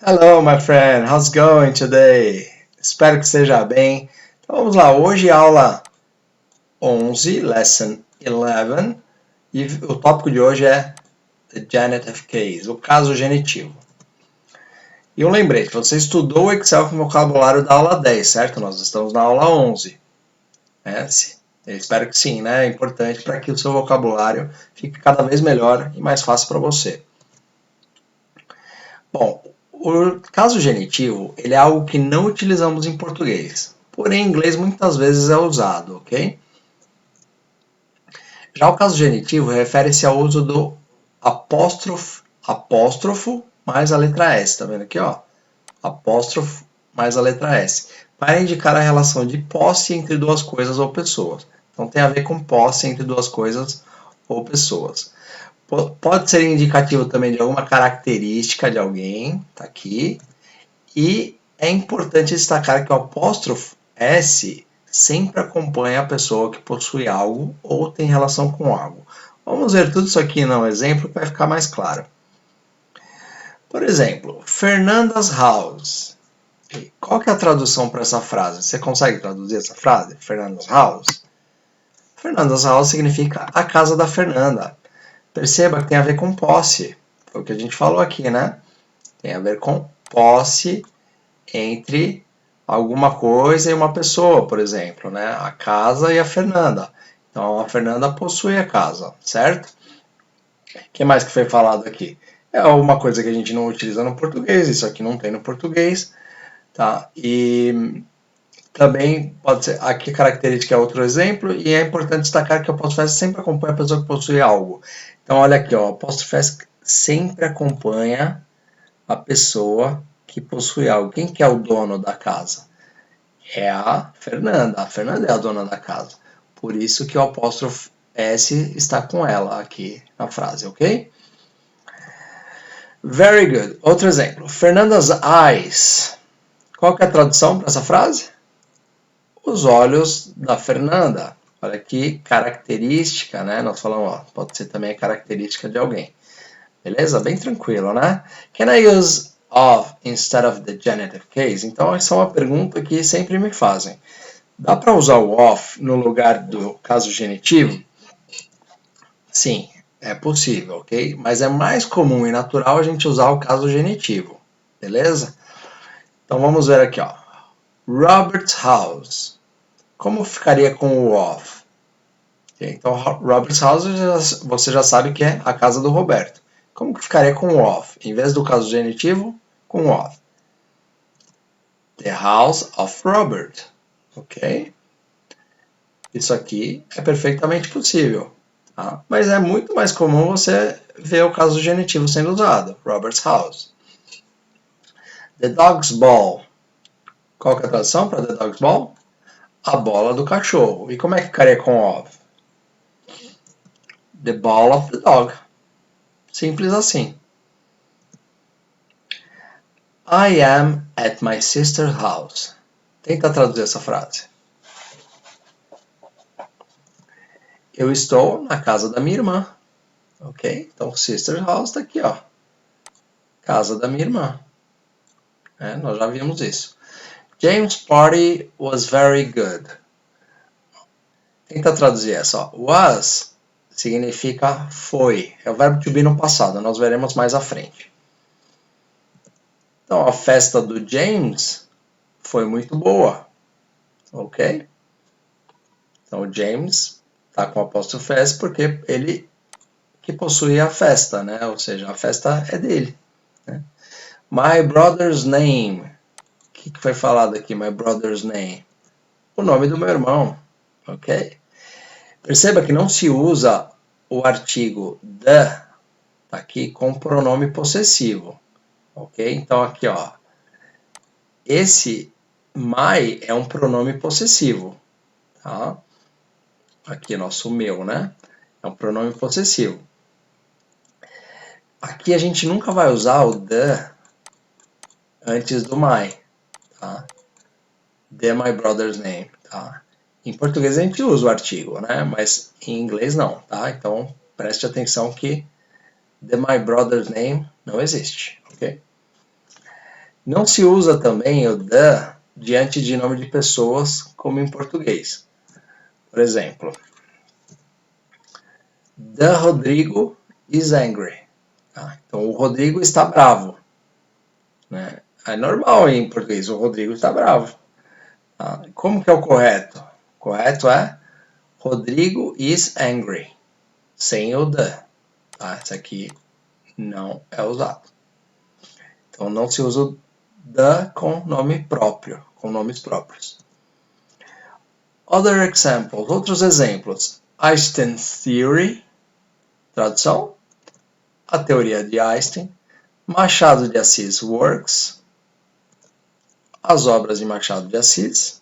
Hello, my friend. How's it going today? Espero que esteja bem. Então vamos lá. Hoje aula 11, lesson 11, e o tópico de hoje é the genitive case, o caso genitivo. E um lembrete, você estudou o Excel com vocabulário da aula 10, certo? Nós estamos na aula 11. Eu espero que sim, né? É importante para que o seu vocabulário fique cada vez melhor e mais fácil para você. Bom, o caso genitivo ele é algo que não utilizamos em português, porém em inglês muitas vezes é usado, ok? Já o caso genitivo refere-se ao uso do apóstrofo mais a letra S, tá vendo aqui, ó? Apóstrofo mais a letra S, para indicar a relação de posse entre duas coisas ou pessoas. Então tem a ver com posse entre duas coisas ou pessoas. Pode ser indicativo também de alguma característica de alguém, tá aqui. E é importante destacar que o apóstrofo S sempre acompanha a pessoa que possui algo ou tem relação com algo. Vamos ver tudo isso aqui num exemplo que vai ficar mais claro. Por exemplo, Fernanda's house. Qual que é a tradução para essa frase? Você consegue traduzir essa frase? Fernanda's house? Fernanda's house significa a casa da Fernanda. Perceba que tem a ver com posse. Foi o que a gente falou aqui, né? Tem a ver com posse entre alguma coisa e uma pessoa, por exemplo, né? A casa e a Fernanda. Então a Fernanda possui a casa, certo? O que mais que foi falado aqui? É uma coisa que a gente não utiliza no português, isso aqui não tem no português, tá? E também pode ser, aqui característica é outro exemplo, e é importante destacar que o apóstrofo S sempre acompanha a pessoa que possui algo. Então olha aqui, ó, o apóstrofo S sempre acompanha a pessoa que possui algo. Quem que é o dono da casa? É a Fernanda. A Fernanda é a dona da casa. Por isso que o apóstrofo S está com ela aqui na frase, ok? Very good. Outro exemplo. Fernanda's eyes. Qual que é a tradução para essa frase? Os olhos da Fernanda. Olha que característica, né? Nós falamos, ó, pode ser também a característica de alguém. Beleza? Bem tranquilo, né? Can I use of instead of the genitive case? Então, essa é uma pergunta que sempre me fazem. Dá para usar o of no lugar do caso genitivo? Sim, é possível, ok? Mas é mais comum e natural a gente usar o caso genitivo, beleza? Então vamos ver aqui, ó. Robert's house. Como ficaria com o of? Okay, então, Robert's house você já sabe que é a casa do Roberto. Como que ficaria com o of? Em vez do caso genitivo, com o of. The house of Robert. Ok? Isso aqui é perfeitamente possível. Tá? Mas é muito mais comum você ver o caso genitivo sendo usado. Robert's house. The dog's ball. Qual que é a tradução para the dog's ball? A bola do cachorro. E como é que ficaria com of? The ball of the dog. Simples assim. I am at my sister's house. Tenta traduzir essa frase. Eu estou na casa da minha irmã. Ok? Então, sister's house está aqui, ó. Casa da minha irmã. Nós já vimos isso. James' party was very good. Tenta traduzir essa. Ó. Was significa foi. É o verbo to be no passado. Nós veremos mais à frente. Então, a festa do James foi muito boa. Ok? Então, o James está com o apóstrofo S porque ele que possui a festa, né? Ou seja, a festa é dele. Né? My brother's name. O que foi falado aqui? My brother's name. O nome do meu irmão. Ok? Perceba que não se usa o artigo the aqui com pronome possessivo. Ok? Então aqui, ó. Esse my é um pronome possessivo. Tá? Aqui, nosso meu, né? É um pronome possessivo. Aqui a gente nunca vai usar o the antes do my. Tá? The my brother's name. Tá? Em português a gente usa o artigo, né? Mas em inglês não. Tá? Então preste atenção que the my brother's name não existe. Ok? Não se usa também o the diante de nome de pessoas, como em português. Por exemplo, the Rodrigo is angry. Então, o Rodrigo está bravo. Né? É normal em português, o Rodrigo está bravo. Como que é o correto? O correto é Rodrigo is angry, sem o the. Esse aqui não é usado. Então, não se usa o the com nome próprio, com nomes próprios. Other examples, outros exemplos. Einstein's Theory, tradução, a teoria de Einstein. Machado de Assis Works, as obras de Machado de Assis.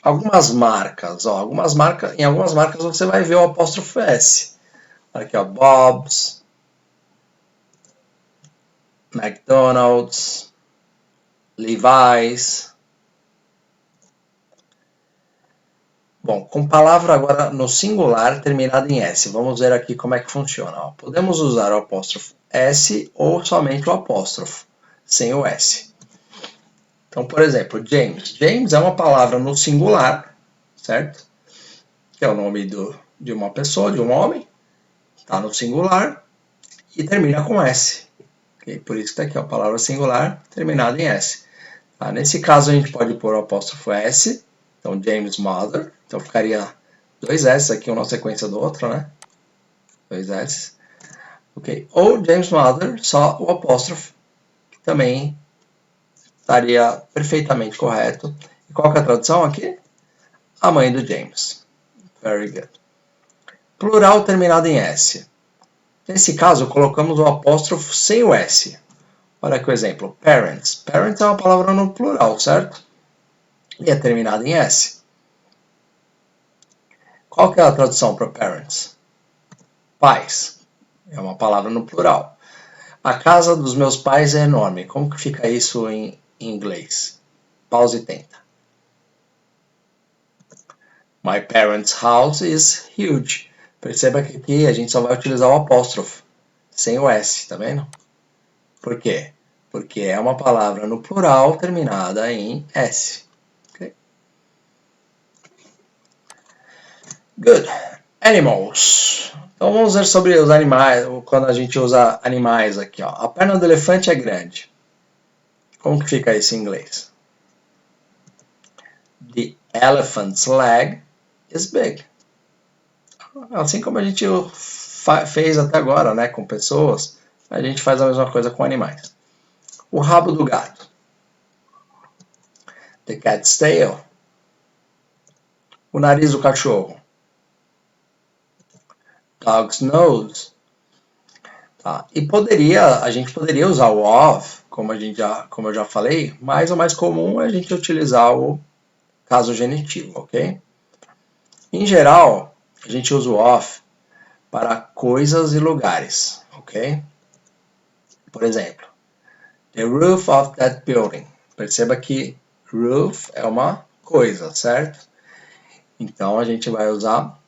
Algumas marcas, em algumas marcas você vai ver o apóstrofo S. Aqui, ó, Bob's, McDonald's, Levi's. Bom, com palavra agora no singular terminada em S. Vamos ver aqui como é que funciona. Podemos usar o apóstrofo S ou somente o apóstrofo, sem o S. Então, por exemplo, James. James é uma palavra no singular, certo? Que é o nome de uma pessoa, de um homem. Está no singular e termina com S. Okay? Por isso que está aqui, a palavra singular terminada em S. Nesse caso, a gente pode pôr o apóstrofo S. Então, James Mother. Então, ficaria dois S aqui, uma na sequência do outro, né? Dois S. Ok. Ou James Mother, só o apóstrofo, que também estaria perfeitamente correto. E qual que é a tradução aqui? A mãe do James. Very good. Plural terminado em S. Nesse caso, colocamos o apóstrofo sem o S. Olha aqui o exemplo. Parents. Parents é uma palavra no plural, certo? E é terminada em S. Qual que é a tradução para parents? Pais. É uma palavra no plural. A casa dos meus pais é enorme. Como que fica isso em inglês? Pause e tenta. My parents' house is huge. Perceba que aqui a gente só vai utilizar o apóstrofo, sem o S, tá vendo? Por quê? Porque é uma palavra no plural terminada em S. Okay? Good. Animals. Então vamos ver sobre os animais, quando a gente usa animais aqui. Ó. A perna do elefante é grande. Como que fica isso em inglês? The elephant's leg is big. Assim como a gente fez até agora, né, com pessoas, a gente faz a mesma coisa com animais. O rabo do gato. The cat's tail. O nariz do cachorro. Dog's nose. E a gente poderia usar o of, como eu já falei, mas o mais comum é a gente utilizar o caso genitivo, ok? Em geral, a gente usa o of para coisas e lugares, ok? Por exemplo, the roof of that building. Perceba que roof é uma coisa, certo? Então a gente vai usar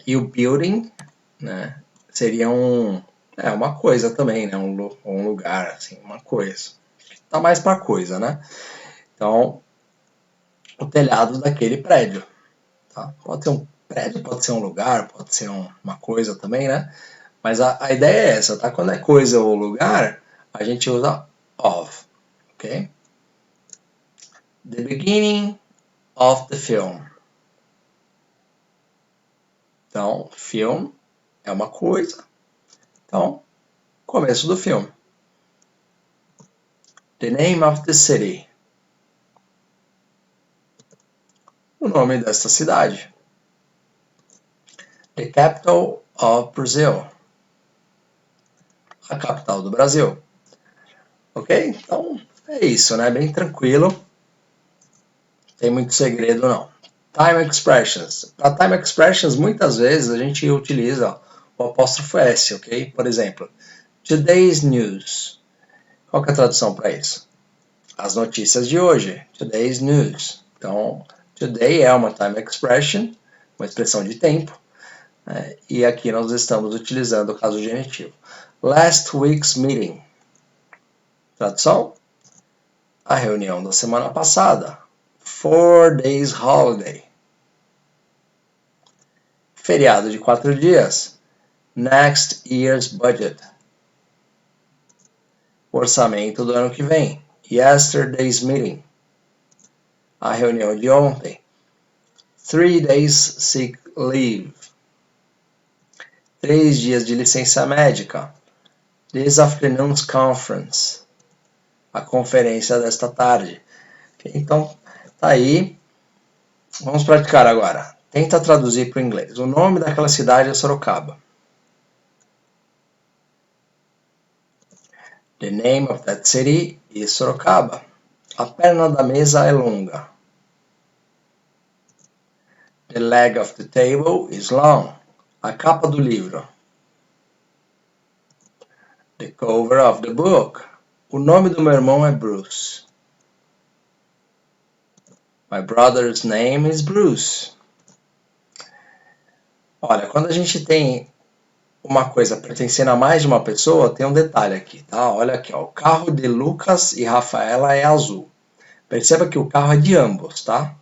e o building, né, seria uma coisa também, né, um lugar, assim, uma coisa. Tá mais para coisa, né? Então, o telhado daquele prédio. Tá? Pode ser um prédio, pode ser um lugar, pode ser uma coisa também, né? Mas a ideia é essa, tá? Quando é coisa ou lugar, a gente usa of, ok? The beginning of the film. Então, film é uma coisa. Então, começo do filme. The name of the city. O nome desta cidade. The capital of Brazil. A capital do Brasil. Ok? Então, é isso, né? Bem tranquilo. Não tem muito segredo, não. Time expressions. Para time expressions, muitas vezes a gente utiliza o apóstrofo S, ok? Por exemplo, today's news. Qual que é a tradução para isso? As notícias de hoje. Today's news. Então, today é uma time expression, uma expressão de tempo. E aqui nós estamos utilizando o caso genitivo. Last week's meeting. Tradução? A reunião da semana passada. 4 days holiday. Feriado de 4 dias. Next year's budget. Orçamento do ano que vem. Yesterday's meeting. A reunião de ontem. 3 days sick leave. 3 dias de licença médica. This afternoon's conference. A conferência desta tarde. Então, tá aí. Vamos praticar agora. Tenta traduzir para o inglês. O nome daquela cidade é Sorocaba. The name of that city is Sorocaba. A perna da mesa é longa. The leg of the table is long. A capa do livro. The cover of the book. O nome do meu irmão é Bruce. My brother's name is Bruce. Olha, quando a gente tem uma coisa pertencendo a mais de uma pessoa, tem um detalhe aqui, tá? Olha aqui, ó, o carro de Lucas e Rafaela é azul. Perceba que o carro é de ambos, tá?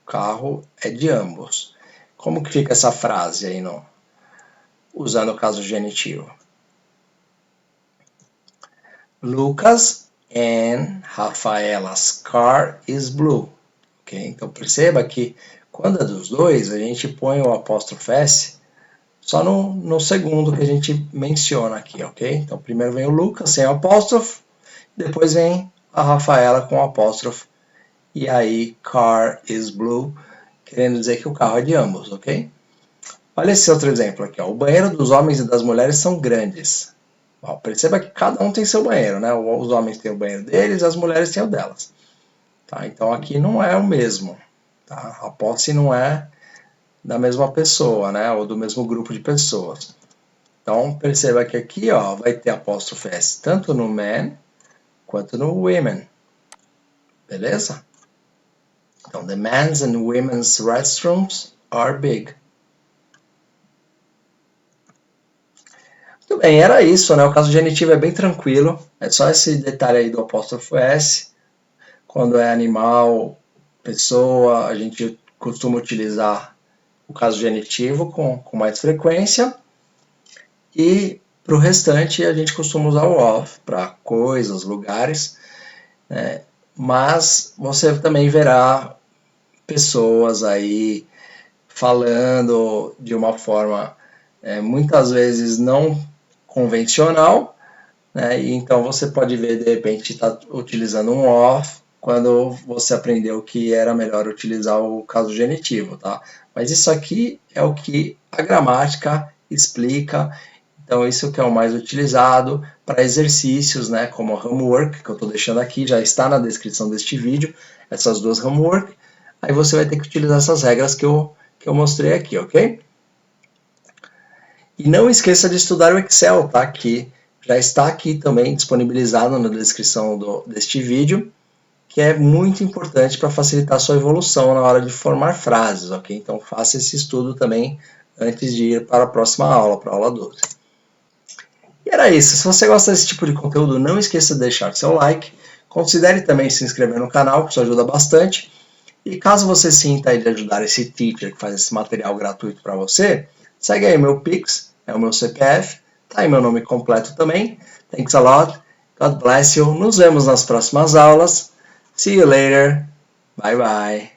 O carro é de ambos. Como que fica essa frase aí, usando o caso genitivo? Lucas and Rafaela's car is blue. Okay? Então perceba que quando é dos dois, a gente põe o apóstrofo S só no segundo que a gente menciona aqui, ok? Então primeiro vem o Lucas sem o apóstrofo, depois vem a Rafaela com o apóstrofo, e aí car is blue, querendo dizer que o carro é de ambos, ok? Olha esse outro exemplo aqui, ó. O banheiro dos homens e das mulheres são grandes. Ó, perceba que cada um tem seu banheiro, né? Os homens têm o banheiro deles, as mulheres têm o delas. Tá? Então aqui não é o mesmo. Tá? A posse não é da mesma pessoa, né? Ou do mesmo grupo de pessoas. Então perceba que aqui, ó, vai ter apóstrofo S tanto no man quanto no women. Beleza? Então, the men's and women's restrooms are big. Muito bem, era isso, né? O caso genitivo é bem tranquilo. É só esse detalhe aí do apóstrofo S. Quando é animal, pessoa, a gente costuma utilizar o caso genitivo com mais frequência. E para o restante, a gente costuma usar o of para coisas, lugares. Né? Mas você também verá pessoas aí falando de uma forma muitas vezes não convencional, né? E então você pode ver, de repente, está utilizando um of quando você aprendeu que era melhor utilizar o caso genitivo, tá? Mas isso aqui é o que a gramática explica, então isso que é o mais utilizado para exercícios, né? Como homework, que eu estou deixando aqui, já está na descrição deste vídeo, essas duas homework, aí você vai ter que utilizar essas regras que eu mostrei aqui, ok? E não esqueça de estudar o Excel, tá? Que já está aqui também disponibilizado na descrição deste vídeo, que é muito importante para facilitar a sua evolução na hora de formar frases, ok? Então faça esse estudo também antes de ir para a próxima aula, para a aula 12. E era isso. Se você gosta desse tipo de conteúdo, não esqueça de deixar seu like, considere também se inscrever no canal, que isso ajuda bastante. E caso você sinta aí de ajudar esse teacher que faz esse material gratuito para você, segue aí o meu Pix, é o meu CPF, tá aí meu nome completo também. Thanks a lot, God bless you, nos vemos nas próximas aulas. See you later, bye bye.